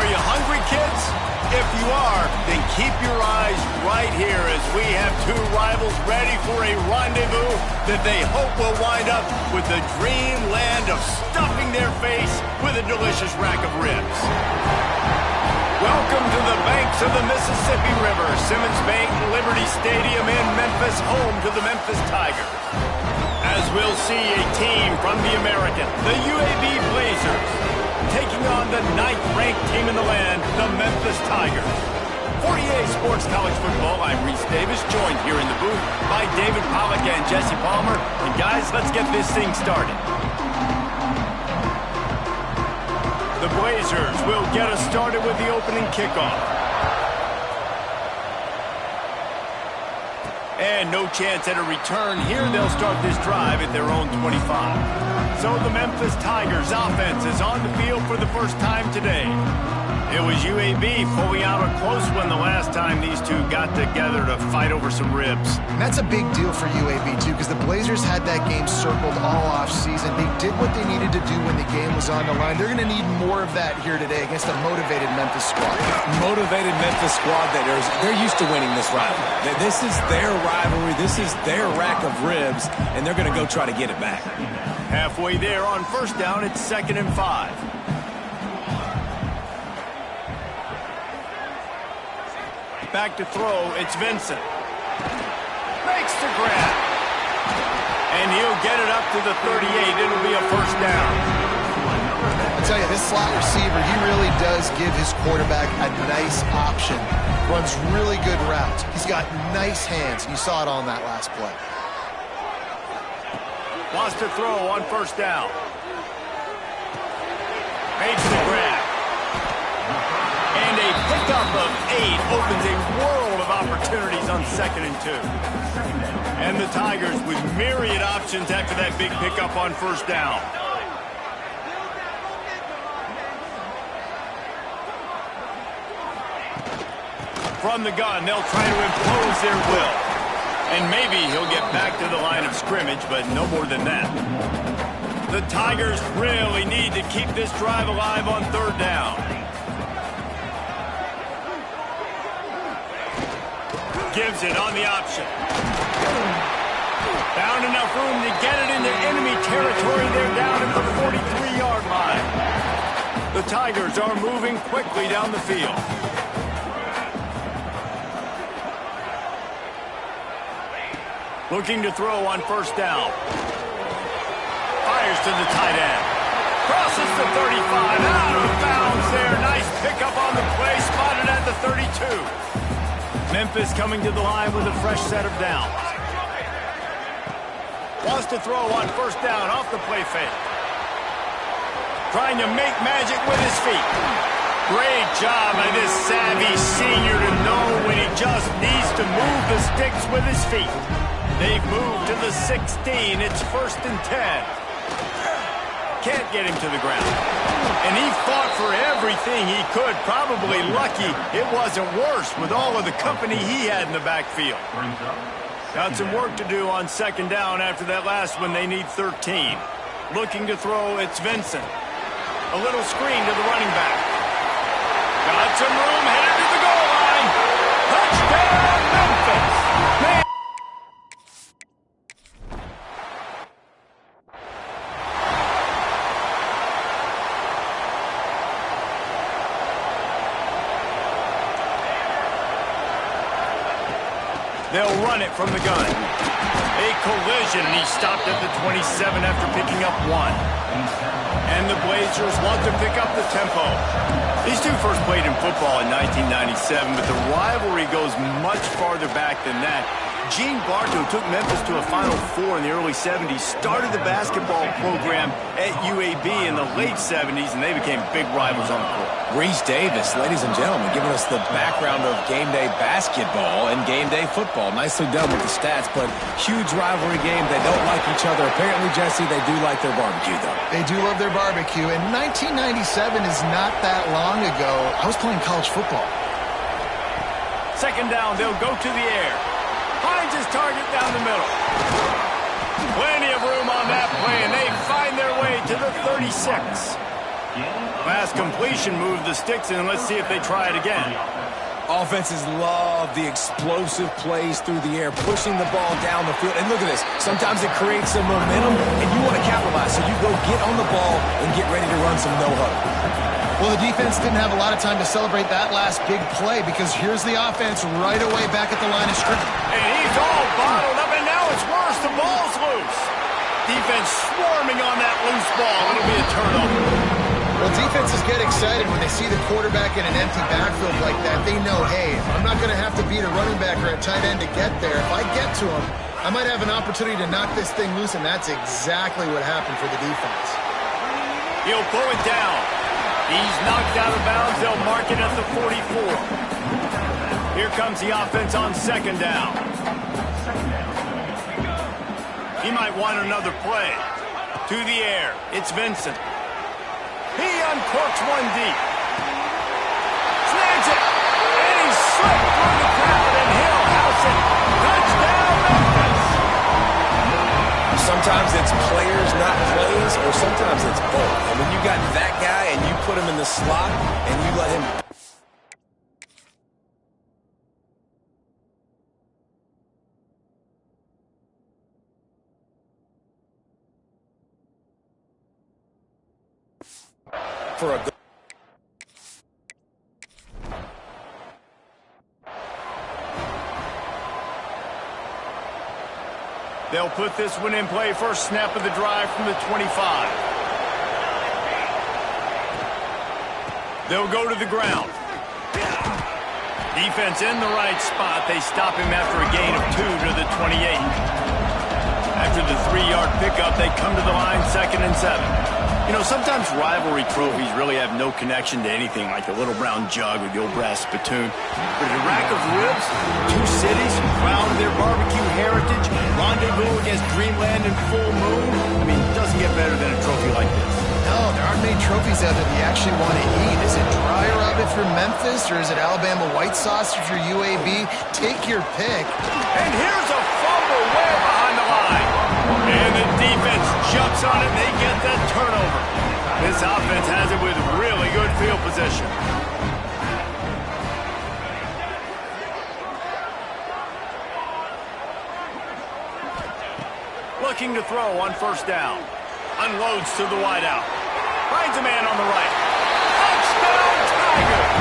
Are you hungry, kids? If you are, then keep your eyes right here as we have two rivals ready for a rendezvous that they hope will wind up with the dreamland of stuffing their face with a delicious rack of ribs. Welcome to the banks of the Mississippi River, Simmons Bank Liberty Stadium in Memphis, home to the Memphis Tigers. As we'll see a team from the American, the UAB Blazers, taking on the 9th-ranked team in the land, the Memphis Tigers. For EA Sports College Football, I'm Reese Davis, joined here in the booth by David Pollack and Jesse Palmer. And guys, let's get this thing started. The Blazers will get us started with the opening kickoff. And no chance at a return here. They'll start this drive at their own 25. So the Memphis Tigers offense is on the field for the first time today. It was UAB pulling out a close one the last time these two got together to fight over some ribs. And that's a big deal for UAB, too, because the Blazers had that game circled all offseason. They did what they needed to do when the game was on the line. They're going to need more of that here today against a motivated Memphis squad. Motivated Memphis squad that they're used to winning this rivalry. This is their rivalry. This is their rack of ribs, and they're going to go try to get it back. Halfway there on first down, it's 2nd and 5. Back to throw, it's Vincent. Makes the grab. And he'll get it up to the 38. It'll be a first down. I tell you, this slot receiver, he really does give his quarterback a nice option. Runs really good routes. He's got nice hands. You saw it on that last play. Wants to throw on first down. Makes the grab. And a pickup of 8 opens a world of opportunities on 2nd and 2. And the Tigers with myriad options after that big pickup on first down. From the gun, they'll try to impose their will. And maybe he'll get back to the line of scrimmage, but no more than that. The Tigers really need to keep this drive alive on 3rd down. Gives it on the option. Found enough room to get it into enemy territory. They're down at the 43-yard line. The Tigers are moving quickly down the field. Looking to throw on first down. Fires to the tight end. Crosses the 35. Out of bounds there. Nice pickup on the play. Spotted at the 32. Memphis coming to the line with a fresh set of downs. Wants to throw on first down off the play fake. Trying to make magic with his feet. Great job by this savvy senior to know when he just needs to move the sticks with his feet. They've moved to the 16. It's 1st and 10. Can't get him to the ground. And he fought for everything he could. Probably lucky it wasn't worse with all of the company he had in the backfield. Got some work to do on 2nd down after that last one. They need 13. Looking to throw, it's Vincent. A little screen to the running back. Got some room, headed to the goal line. Touchdown, Memphis! They'll run it from the gun. A collision, and he stopped at the 27 after picking up 1. And the Blazers want to pick up the tempo. These two first played in football in 1997, but the rivalry goes much farther back than that. Gene Bartow took Memphis to a Final Four in the early 70s, started the basketball program at UAB in the late 70s, and they became big rivals on the court. Reese Davis, ladies and gentlemen, giving us the background of game day basketball and game day football. Nicely done with the stats, but huge rivalry game. They don't like each other. Apparently, Jesse, they do like their barbecue, though. They do love their barbecue, and 1997 is not that long ago. I was playing college football. 2nd down, they'll go to the air. Finds his target down the middle. Plenty of room on that play, and they find their way to the 36. Fast completion moved the sticks in. Let's see if they try it again. Offenses love the explosive plays through the air, pushing the ball down the field. And look at this. Sometimes it creates some momentum, and you want to capitalize. So you go get on the ball and get ready to run some no-huddle. Well, the defense didn't have a lot of time to celebrate that last big play because here's the offense right away back at the line of scrimmage. And he's all bottled up, and now it's worse. The ball's loose. Defense swarming on that loose ball. It'll be a turnover. Well, defenses get excited when they see the quarterback in an empty backfield like that. They know, hey, I'm not going to have to beat a running back or a tight end to get there. If I get to him, I might have an opportunity to knock this thing loose, and that's exactly what happened for the defense. He'll pull it down. He's knocked out of bounds. They'll mark it at the 44. Here comes the offense on second down. He might want another play. To the air. It's Vincent. He uncorks one deep. Snags it. And he's slipped through the crowd, and he'll house it. Touchdown, Memphis. Sometimes it's players, not plays, or sometimes it's both. And when you got that guy and you put him in the slot and you let him... for a good... They'll put this one in play. First snap of the drive from the 25. They'll go to the ground. Defense in the right spot. They stop him after a gain of 2 to the 28. After the 3-yard pickup, they come to the line, 2nd and 7. You know, sometimes rivalry trophies really have no connection to anything, like the little brown jug or the old brass spittoon. But a rack of ribs, 2 cities, crown their barbecue heritage, rendezvous against dreamland and full moon. I mean, it doesn't get better than a trophy like this. No, there aren't many trophies out there that you actually want to eat. Is it dry rub it for Memphis, or is it Alabama white sauce for UAB? Take your pick. And here's a fumble way behind the line. And the defense jumps on it, and they get that turnover. This offense has it with really good field position. Looking to throw on first down. Unloads to the wideout. Finds a man on the right. Touchdown, Tigers!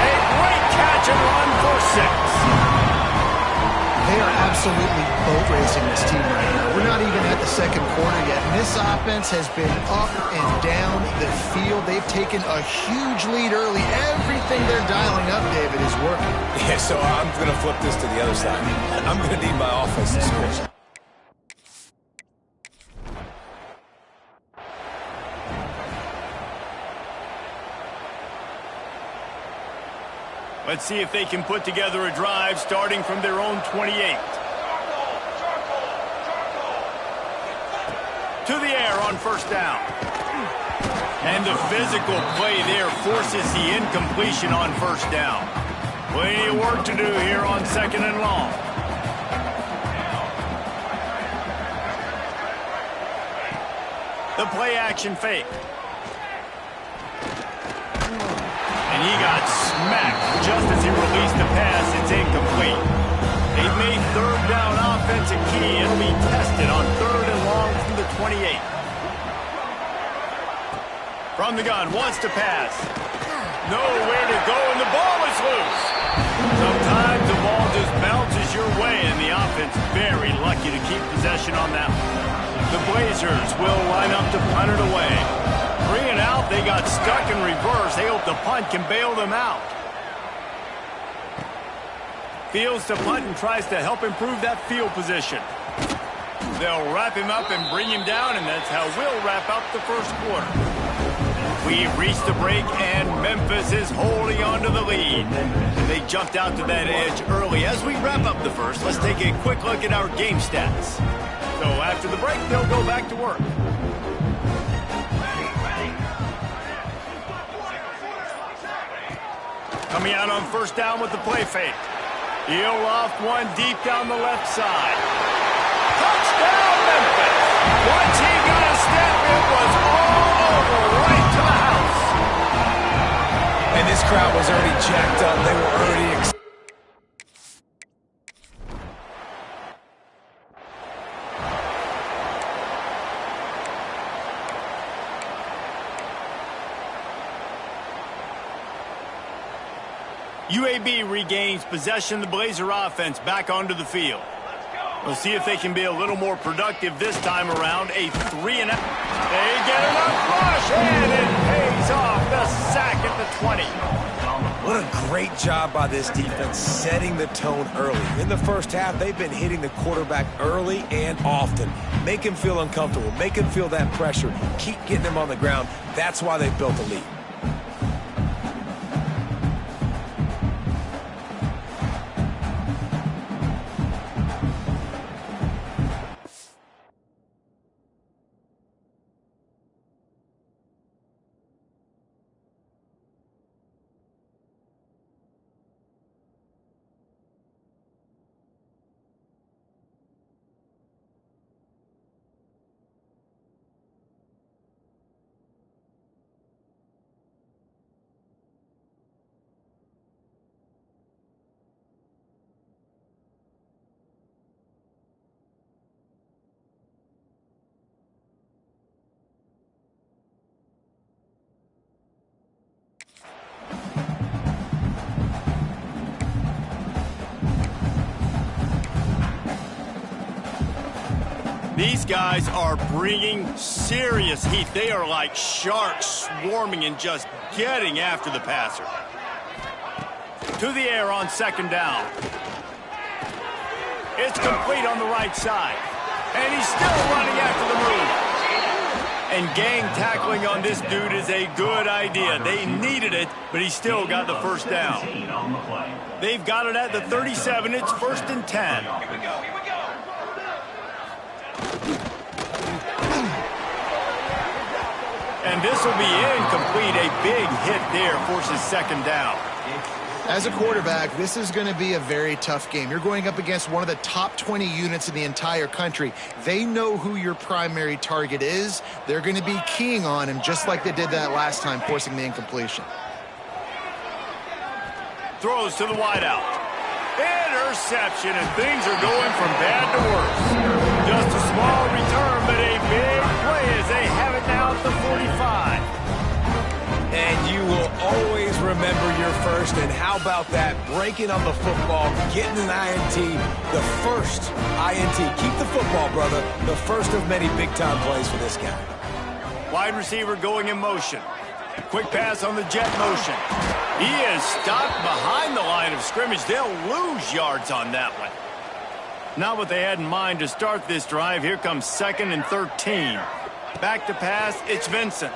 A great catch and run for 6. They are absolutely boat racing this team right now. We're not even at the second quarter yet. And this offense has been up and down the field. They've taken a huge lead early. Everything they're dialing up, David, is working. Yeah, so I'm going to flip this to the other side. I'm going to need my offense to score. Let's see if they can put together a drive starting from their own 28. To the air on first down. And the physical play there forces the incompletion on first down. Plenty of work to do here on 2nd and long. The play action fake. And he got smacked just as he released the pass. It's incomplete. They've made third down offense a key. It'll be tested on 3rd and long from the 28. From the gun, wants to pass. Nowhere to go, and the ball is loose. Sometimes the ball just bounces your way, and the offense very lucky to keep possession on that one. The Blazers will line up to punt it away. 3 and out, they got stuck in reverse. They hope the punt can bail them out. Fields to punt and tries to help improve that field position. They'll wrap him up and bring him down, and that's how we'll wrap up the first quarter. We've reached the break, and Memphis is holding on to the lead. They jumped out to that edge early. As we wrap up the first, let's take a quick look at our game stats. So after the break, they'll go back to work. Coming out on first down with the play fake. He'll loft one deep down the left side. Touchdown, Memphis! Once he got a step, it was all over, right to the house. And this crowd was already jacked up. They were already excited. UAB regains possession of the Blazer offense back onto the field. We'll see if they can be a little more productive this time around. A 3-and-out. They get enough rush, and it pays off. The sack at the 20. What a great job by this defense setting the tone early. In the first half, they've been hitting the quarterback early and often. Make him feel uncomfortable. Make him feel that pressure. Keep getting him on the ground. That's why they built the lead. These guys are bringing serious heat. They are like sharks swarming and just getting after the passer. To the air on second down. It's complete on the right side. And he's still running after the move. And gang tackling on this dude is a good idea. They needed it, but he still got the first down. They've got it at the 37. It's 1st and 10. Here we go. And this will be incomplete. A big hit there forces second down. As a quarterback, this is going to be a very tough game. You're going up against one of the top 20 units in the entire country. They know who your primary target is. They're going to be keying on him just like they did that last time, forcing the incompletion. Throws to the wideout. Interception, and things are going from bad to worse. Just a small return, but a big play as they have it now at the 45. And you will always remember your first. And how about that? Breaking on the football, getting an INT, the first INT. Keep the football, brother. The first of many big-time plays for this guy. Wide receiver going in motion. Quick pass on the jet motion. He is stopped behind the line of scrimmage. They'll lose yards on that one. Not what they had in mind to start this drive. Here comes 2nd and 13. Back to pass, it's Vincent.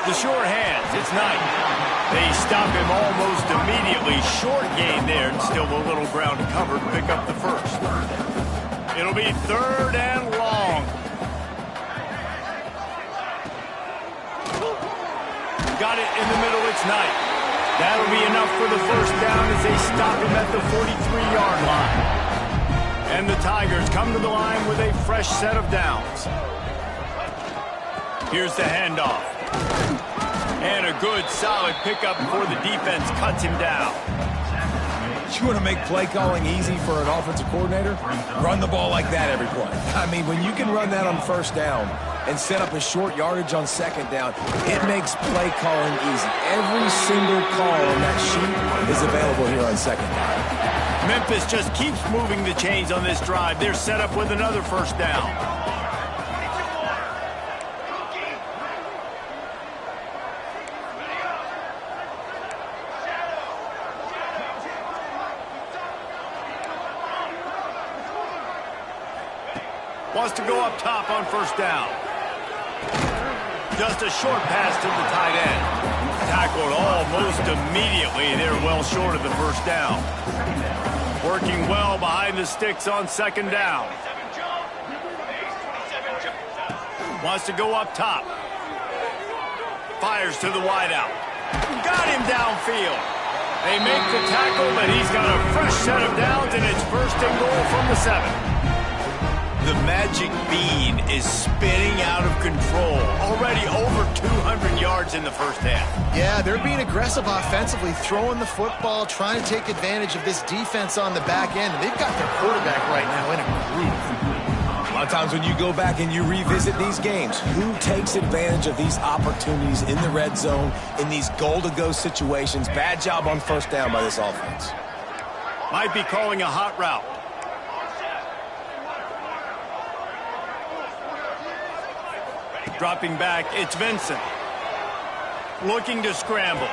The short hands, it's Knight. They stop him almost immediately. Short gain there, and still a little ground covered to pick up the first. It'll be 3rd and long. Got it in the middle, it's Knight. That'll be enough for the first down as they stop him at the 43-yard line. And the Tigers come to the line with a fresh set of downs. Here's the handoff. And a good, solid pickup before the defense cuts him down. You want to make play calling easy for an offensive coordinator? Run the ball like that every play. I mean, when you can run that on first down and set up a short yardage on second down, it makes play calling easy. Every single call on that sheet is available here on second down. Memphis just keeps moving the chains on this drive. They're set up with another first down. Wants to go up top on first down. Just a short pass to the tight end. Tackled almost immediately. They're well short of the first down. Working well behind the sticks on second down. Wants to go up top. Fires to the wideout. Got him downfield. They make the tackle, but he's got a fresh set of downs, and it's 1st and goal from the 7. The magic bean is spinning out of control. Already over 200 yards in the first half. Yeah, they're being aggressive offensively, throwing the football, trying to take advantage of this defense on the back end. They've got their quarterback right now in a groove. A lot of times when you go back and you revisit these games, who takes advantage of these opportunities in the red zone, in these goal-to-go situations? Bad job on first down by this offense. Might be calling a hot route. Dropping back, it's Vincent. Looking to scramble.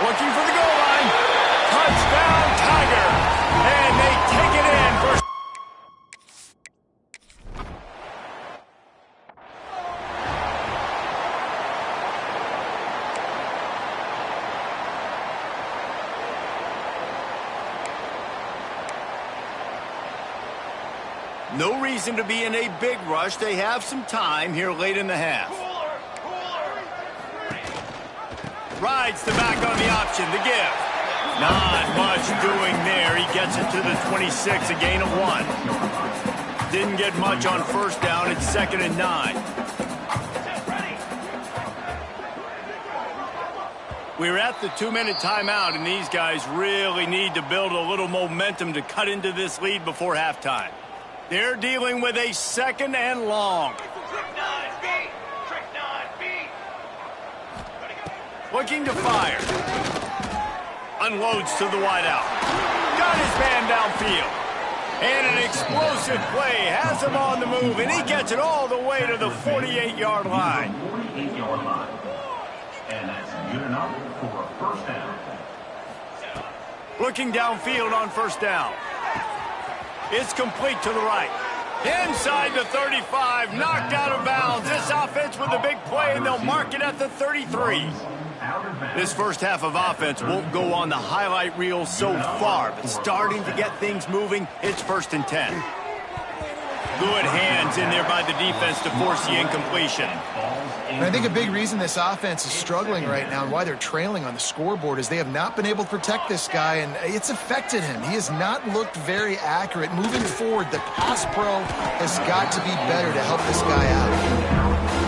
Looking for the goal line. Touchdown, Tiger. And they take it in for... No reason to be in a big rush. They have some time here late in the half. Rides the back on the option, the give. Not much doing there. He gets it to the 26, a gain of 1. Didn't get much on first down. It's 2nd and 9. We're at the 2-minute timeout, and these guys really need to build a little momentum to cut into this lead before halftime. They're dealing with a 2nd and long. Looking to fire. Unloads to the wideout. Got his man downfield. And an explosive play has him on the move, and he gets it all the way to the 48-yard line. And that's good enough for a first down. Looking downfield on first down. It's complete to the right. Inside the 35, knocked out of bounds. This offense with a big play, and they'll mark it at the 33. This first half of offense won't go on the highlight reel so far, but starting to get things moving, it's 1st and 10. Good hands in there by the defense to force the incompletion. And I think a big reason this offense is struggling right now and why they're trailing on the scoreboard is they have not been able to protect this guy, and it's affected him. He has not looked very accurate. Moving forward, the pass pro has got to be better to help this guy out.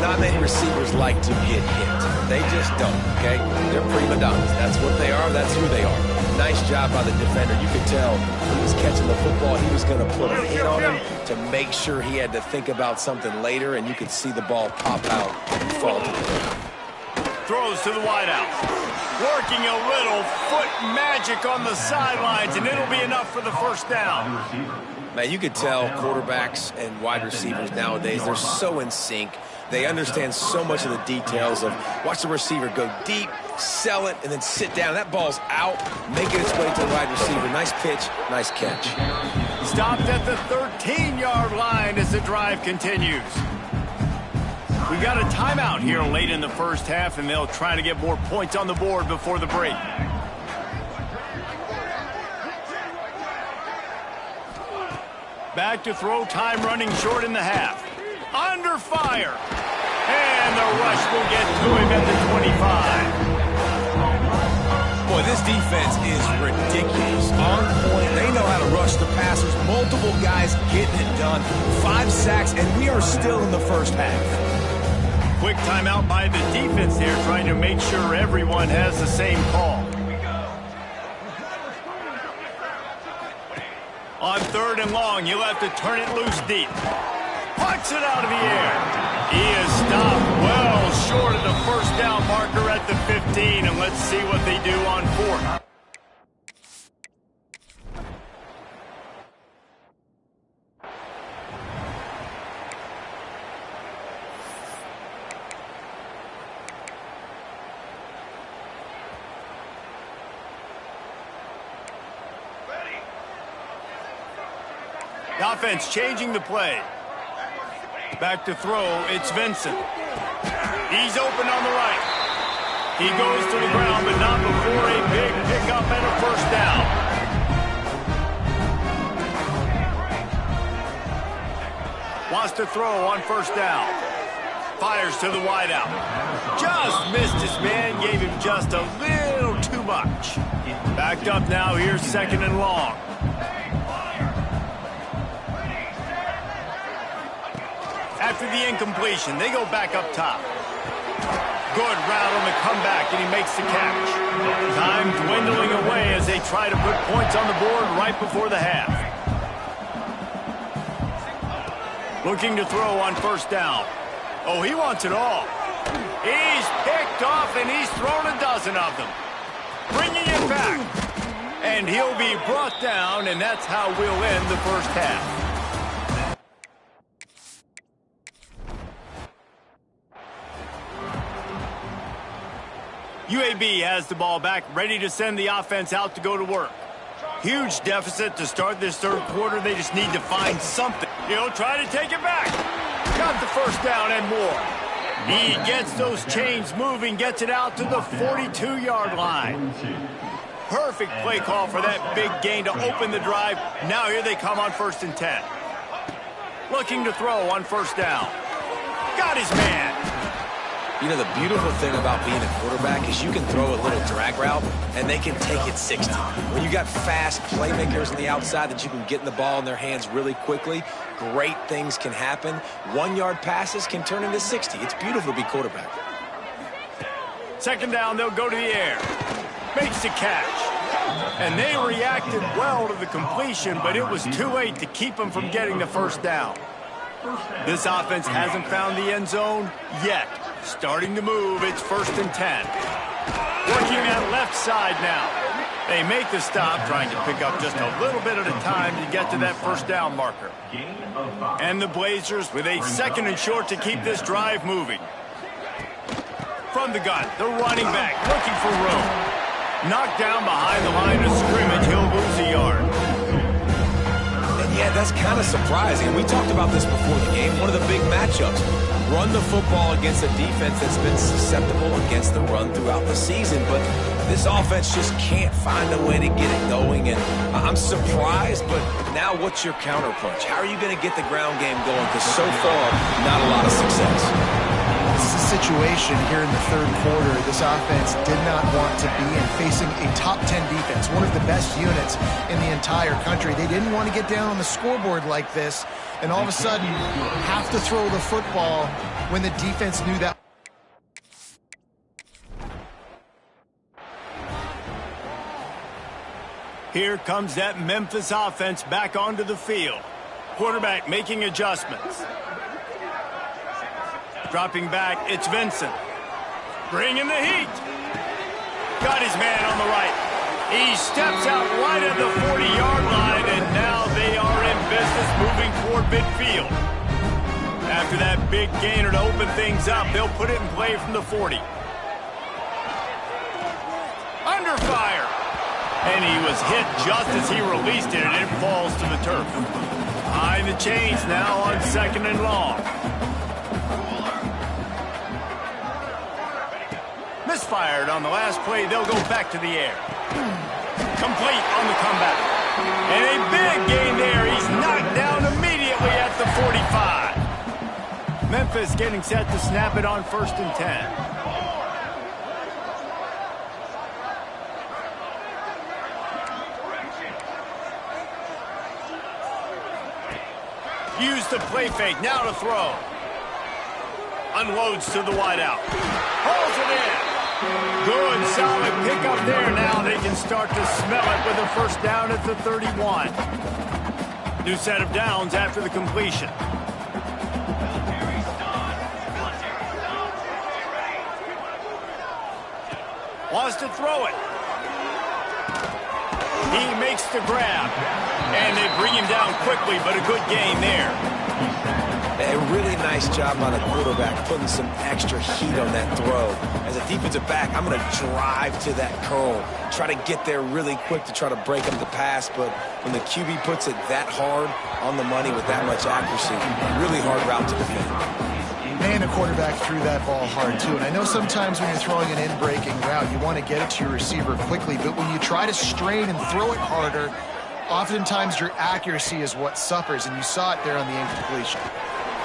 Not many receivers like to get hit. They just don't, okay? They're prima donnas. That's what they are. That's who they are. Nice job by the defender. You could tell when he was catching the football, he was going to put a hit on him to make sure he had to think about something later, and you could see the ball pop out and fall to the ground. Throws to the wideout. Working a little foot magic on the sidelines, and it'll be enough for the first down. Man, you could tell quarterbacks and wide receivers nowadays, they're so in sync. They understand so much of the details of watch the receiver go deep, sell it, and then sit down. That ball's out, making its way to the wide receiver. Nice pitch, nice catch. Stopped at the 13-yard line as the drive continues. We got a timeout here late in the first half, and they'll try to get more points on the board before the break. Back to throw, time running short in the half. Under fire. And the rush will get to him at the 25. Boy, this defense is ridiculous. On point. They know how to rush the passers. Multiple guys getting it done. 5 sacks, and we are still in the first half. Quick timeout by the defense there, trying to make sure everyone has the same call. On 3rd and long, you'll have to turn it loose deep. Puts it out of the air. He is stopped well short of the first down marker at the 15, and let's see what they do on 4th. The offense changing the play. Back to throw, it's Vincent. He's open on the right. He goes to the ground, but not before a big pickup and a first down. Wants to throw on first down. Fires to the wideout. Just missed his man, gave him just a little too much. Backed up now, here's 2nd and long. after the incompletion. They go back up top. Good route on the comeback, and he makes the catch. Time dwindling away as they try to put points on the board right before the half. Looking to throw on first down. Oh, he wants it all. He's picked off, and he's thrown a dozen of them. Bringing it back. And he'll be brought down, and that's how we'll end the first half. UAB has the ball back, ready to send the offense out to go to work. Huge deficit to start this third quarter. They just need to find something. He'll try to take it back. Got the first down and more. He gets those chains moving, gets it out to the 42-yard line. Perfect play call for that big gain to open the drive. Now here they come on 1st and 10. Looking to throw on first down. Got his man. You know, the beautiful thing about being a quarterback is you can throw a little drag route, and they can take it 60. When you got fast playmakers on the outside that you can get in the ball in their hands really quickly, great things can happen. 1-yard passes can turn into 60. It's beautiful to be quarterback. Second down, they'll go to the air. Makes the catch. And they reacted well to the completion, but it was too late to keep them from getting the first down. This offense hasn't found the end zone yet. Starting to move, it's 1st and 10. Working that left side now. They make the stop, trying to pick up just a little bit at a time to get to that first down marker. And the Blazers with a 2nd and short to keep this drive moving. From the gun, the running back looking for room. Knocked down behind the line of scrimmage, he'll lose a yard. Yeah, that's kind of surprising. We talked about this before the game. One of the big matchups. Run the football against a defense that's been susceptible against the run throughout the season. But this offense just can't find a way to get it going. And I'm surprised, but now what's your counterpunch? How are you going to get the ground game going? Because so far, not a lot of success. This is a situation here in the third quarter this offense did not want to be in, facing a top 10 defense, one of the best units in the entire country. They didn't want to get down on the scoreboard like this and all of a sudden have to throw the football when the defense knew that. Here comes that Memphis offense back onto the field. Quarterback making adjustments. Dropping back, it's Vincent. Bringing the heat. Got his man on the right. He steps out right at the 40-yard line, and now they are in business moving toward midfield. After that big gainer to open things up, they'll put it in play from the 40. Under fire. And he was hit just as he released it, and it falls to the turf. Behind the chains now on 2nd and long. Misfired on the last play. They'll go back to the air. Complete on the comeback. And a big gain there. He's knocked down immediately at the 45. Memphis getting set to snap it on 1st and 10. Use the play fake. Now to throw. Unloads to the wideout. Holds it in. Good, solid pickup there. Now they can start to smell it with a first down at the 31. New set of downs after the completion. Wants to throw it. He makes the grab. And they bring him down quickly, but a good gain there. A really nice job by the quarterback putting some extra heat on that throw. As a defensive back, I'm going to drive to that curl, try to get there really quick to try to break up the pass, but when the QB puts it that hard on the money with that much accuracy, really hard route to defend. Man, the quarterback threw that ball hard, too. And I know sometimes when you're throwing an in-breaking route, you want to get it to your receiver quickly, but when you try to strain and throw it harder, oftentimes your accuracy is what suffers, and you saw it there on the incompletion.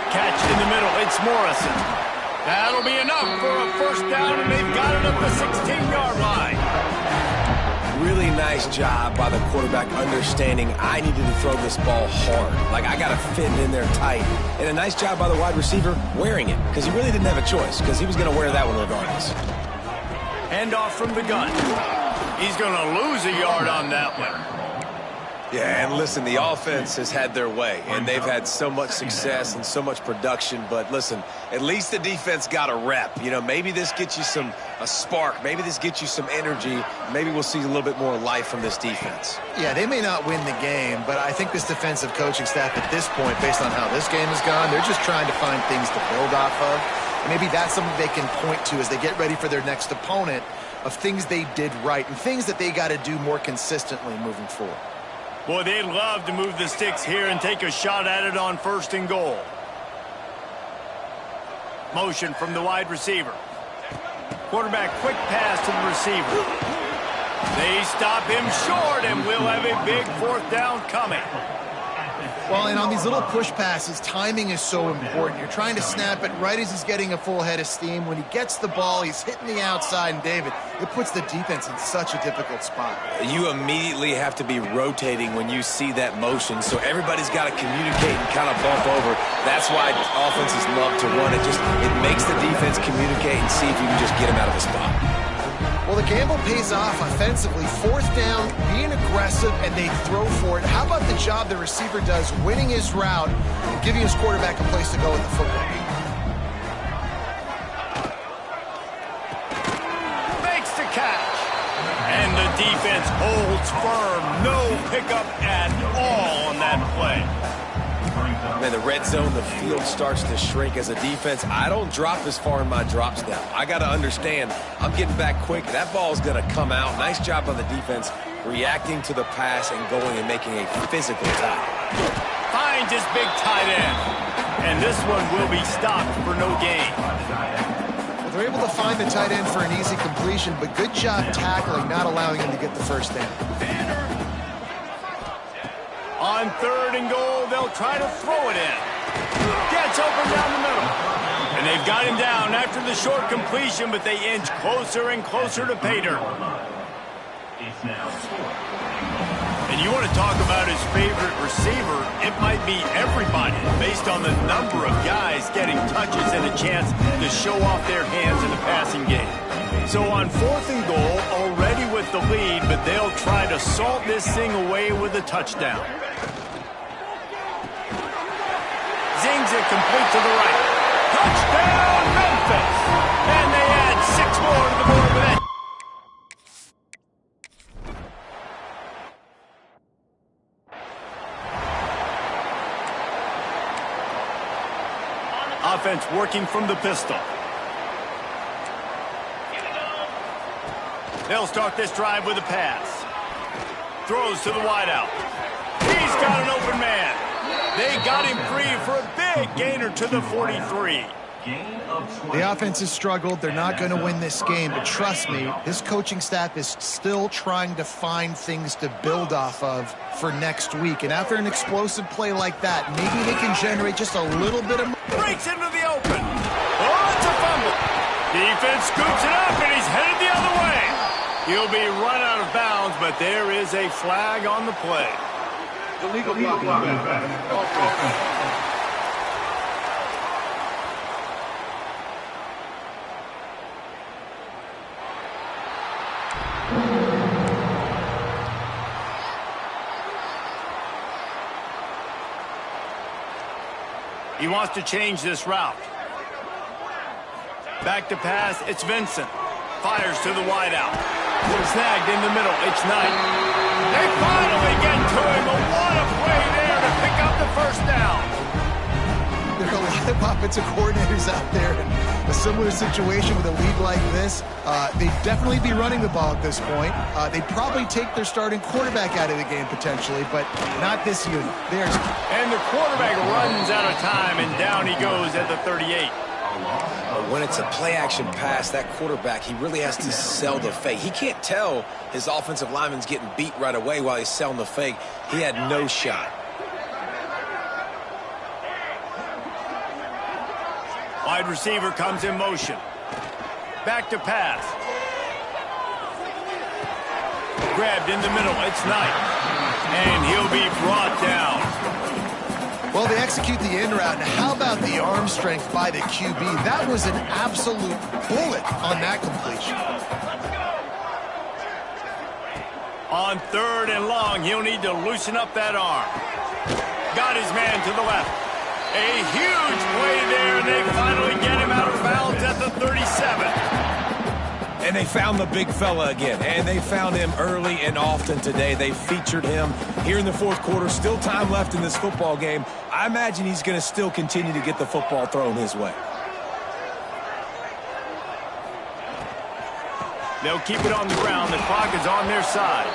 Catch in the middle, it's Morrison. That'll be enough for a first down, and they've got it up the 16-yard line. Really nice nice job by the quarterback understanding I needed to throw this ball hard. Like, I got to fit it in there tight. And a nice job by the wide receiver wearing it, because he really didn't have a choice, because he was going to wear that one regardless. Handoff from the gun. He's going to lose a yard on that one. Yeah, and listen, the offense has had their way, and they've had so much success and so much production. But listen, at least the defense got a rep. You know, maybe this gets you a spark. Maybe this gets you some energy. Maybe we'll see a little bit more life from this defense. Yeah, they may not win the game, but I think this defensive coaching staff at this point, based on how this game has gone, they're just trying to find things to build off of. And maybe that's something they can point to as they get ready for their next opponent, of things they did right and things that they got to do more consistently moving forward. Boy, they'd love to move the sticks here and take a shot at it on 1st and goal. Motion from the wide receiver. Quarterback quick pass to the receiver. They stop him short, and we'll have a big 4th down coming. Well, and on these little push passes, timing is so important. You're trying to snap it right as he's getting a full head of steam. When he gets the ball, he's hitting the outside, and David, it puts the defense in such a difficult spot. You immediately have to be rotating when you see that motion, so everybody's got to communicate and kind of bump over. That's why offenses love to run it. It makes the defense communicate and see if you can just get him out of the spot. Well, the gamble pays off offensively. 4th down, being aggressive, and they throw for it. How about the job the receiver does, winning his route and giving his quarterback a place to go with the football? Makes the catch. And the defense holds firm. No pickup at all on that play. Man, the red zone, the field starts to shrink as a defense. I don't drop as far in my drops now. I got to understand, I'm getting back quick. That ball's going to come out. Nice job on the defense reacting to the pass and going and making a physical tackle. Finds his big tight end. And this one will be stopped for no gain. Well, they're able to find the tight end for an easy completion, but good job tackling, not allowing him to get the 1st down. On 3rd and goal, they'll try to throw it in. Gets open down the middle. And they've got him down after the short completion, but they inch closer and closer to pay dirt. And you want to talk about his favorite receiver, it might be everybody, based on the number of guys getting touches and a chance to show off their hands in the passing game. So on 4th and goal, already with the lead, but they'll try to salt this thing away with a touchdown. Zings it complete to the right. Touchdown, Memphis! And they add 6 more to the board with that. Offense working from the pistol. They'll start this drive with a pass. Throws to the wideout. He's got an open man. They got him free for a big gainer to the 43. The offense has struggled. They're not going to win this game, but trust me, this coaching staff is still trying to find things to build off of for next week. And after an explosive play like that, maybe they can generate just a little bit of... Breaks into the open. Oh, it's a fumble. Defense scoops it up, and he's headed the other way. He'll be run out of bounds, but there is a flag on the play. Illegal blocking. He wants to change this route. Back to pass, it's Vincent. Fires to the wideout. Snagged in the middle, it's Knight. They finally get to him, but what a play there to pick up the 1st down. There are a lot of offensive coordinators out there in a similar situation with a lead like this. They'd definitely be running the ball at this point. They'd probably take their starting quarterback out of the game potentially, but not this unit. And the quarterback runs out of time, and down he goes at the 38. When it's a play-action pass, that quarterback, he really has to sell the fake. He can't tell his offensive lineman's getting beat right away while he's selling the fake. He had no shot. Wide receiver comes in motion. Back to pass. grabbed in the middle. It's Knight. And he'll be brought down. Well, they execute the in route. And how about the arm strength by the QB? That was an absolute bullet on that completion. On 3rd and long, he'll need to loosen up that arm. Got his man to the left. A huge play there, and they finally get him out of bounds at the 37. And they found the big fella again, and they found him early and often today. They featured him here in the 4th quarter. Still time left in this football game. I imagine he's going to still continue to get the football thrown his way. They'll keep it on the ground. The clock is on their side.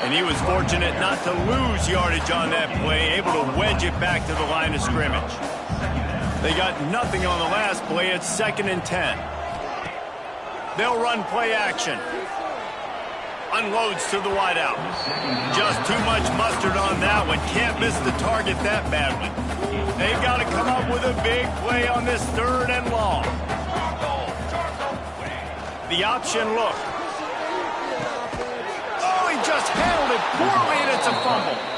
And he was fortunate not to lose yardage on that play, able to wedge it back to the line of scrimmage. They got nothing on the last play. It's 2nd and 10. They'll run play action. Unloads to the wideout. Just too much mustard on that one. Can't miss the target that badly. They've got to come up with a big play on this 3rd and long. The option look. Oh, he just handled it poorly, and it's a fumble.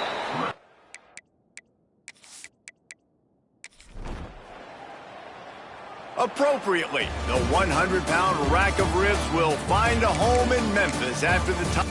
Appropriately, the 100-pound rack of ribs will find a home in Memphis after the time.